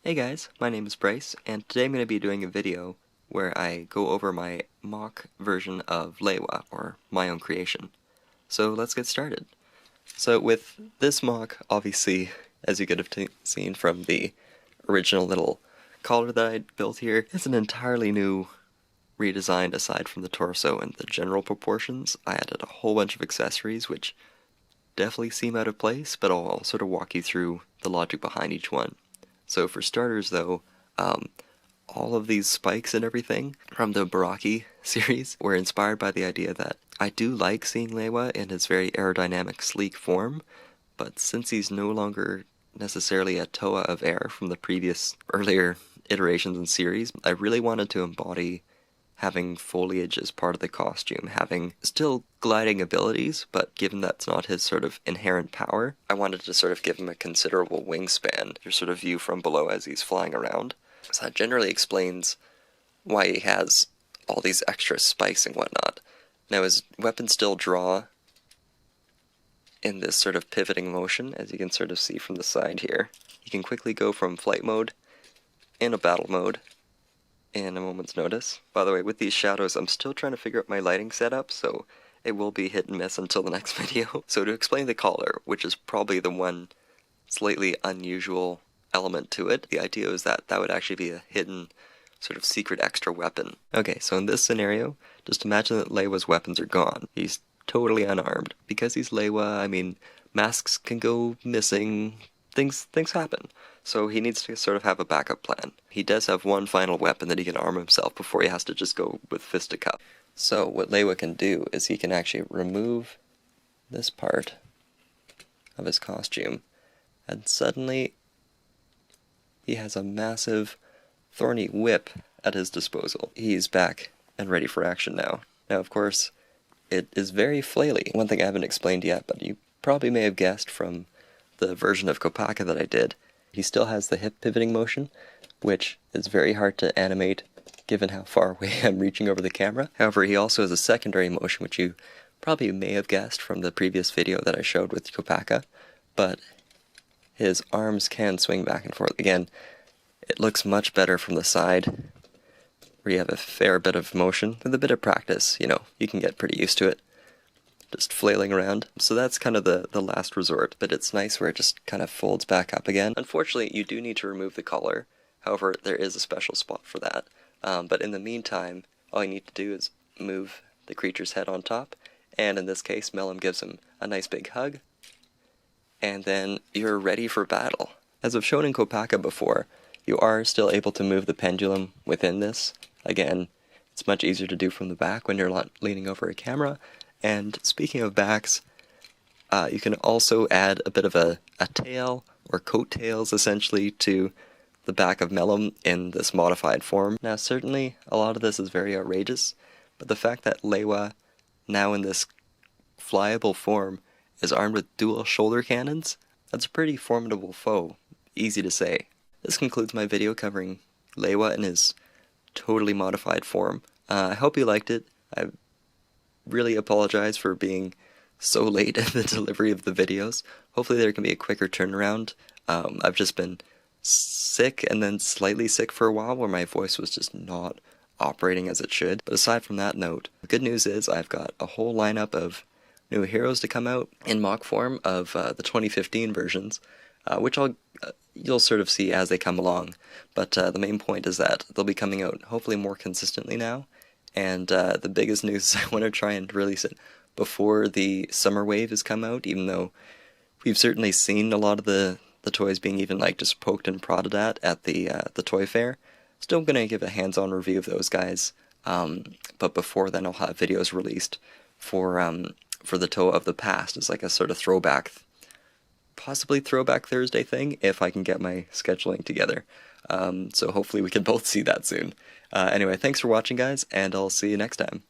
Hey guys, my name is Bryce, and today I'm going to be doing a video where I go over my mock version of Lewa, or my own creation. So let's get started. So with this mock, obviously, as you could have seen from the original little collar that I built here, it's an entirely new redesign aside from the torso and the general proportions. I added a whole bunch of accessories which definitely seem out of place, but I'll sort of walk you through the logic behind each one. So for starters though, all of these spikes and everything from the Baraki series were inspired by the idea that I do like seeing Lewa in his very aerodynamic, sleek form, but since he's no longer necessarily a Toa of Air from the previous earlier iterations and series, I really wanted to embody having foliage as part of the costume, having still gliding abilities, but given that's not his sort of inherent power, I wanted to sort of give him a considerable wingspan, your sort of view from below as he's flying around. So that generally explains why he has all these extra spikes and whatnot. Now his weapons still draw in this sort of pivoting motion, as you can sort of see from the side here. You can quickly go from flight mode and a battle mode in a moment's notice. By the way, with these shadows, I'm still trying to figure out my lighting setup, so it will be hit and miss until the next video. So to explain the collar, which is probably the one slightly unusual element to it, the idea is that that would actually be a hidden sort of secret extra weapon. Okay, so in this scenario, just imagine that Lewa's weapons are gone. He's totally unarmed. Because he's Lewa, I mean, masks can go missing, things happen. So he needs to sort of have a backup plan. He does have one final weapon that he can arm himself before he has to just go with fisticuff. So what Lewa can do is he can actually remove this part of his costume, and suddenly he has a massive thorny whip at his disposal. He's back and ready for action now. Now of course, it is very flaily. One thing I haven't explained yet, but you probably may have guessed from the version of Kopaka that I did, he still has the hip pivoting motion, which is very hard to animate given how far away I'm reaching over the camera. However, he also has a secondary motion, which you probably may have guessed from the previous video that I showed with Kopaka, but his arms can swing back and forth. Again, it looks much better from the side, where you have a fair bit of motion. With a bit of practice, you can get pretty used to it. Just flailing around. So that's kind of the last resort, but it's nice where it just kind of folds back up again. Unfortunately, you do need to remove the collar. However, there is a special spot for that. But in the meantime, all you need to do is move the creature's head on top, and in this case, Mellum gives him a nice big hug, and then you're ready for battle. As I've shown in Kopaka before, you are still able to move the pendulum within this. Again, it's much easier to do from the back when you're not leaning over a camera. And speaking of backs, you can also add a bit of a tail, or coattails essentially, to the back of Mellum in this modified form. Now certainly a lot of this is very outrageous, but the fact that Lewa, now in this flyable form, is armed with dual shoulder cannons, that's a pretty formidable foe, easy to say. This concludes my video covering Lewa in his totally modified form. I hope you liked it. I really apologize for being so late in the delivery of the videos. Hopefully there can be a quicker turnaround. I've just been sick and then slightly sick for a while where my voice was just not operating as it should. But aside from that note, the good news is I've got a whole lineup of new heroes to come out in mock form of the 2015 versions, which you'll sort of see as they come along. But the main point is that they'll be coming out hopefully more consistently now. And the biggest news is I want to try and release it before the summer wave has come out, even though we've certainly seen a lot of the toys being even just poked and prodded at the toy fair. Still going to give a hands-on review of those guys, but before then I'll have videos released for the Toa of the past as like a sort of throwback, possibly Throwback Thursday thing, if I can get my scheduling together. So hopefully we can both see that soon. Anyway, thanks for watching guys, and I'll see you next time.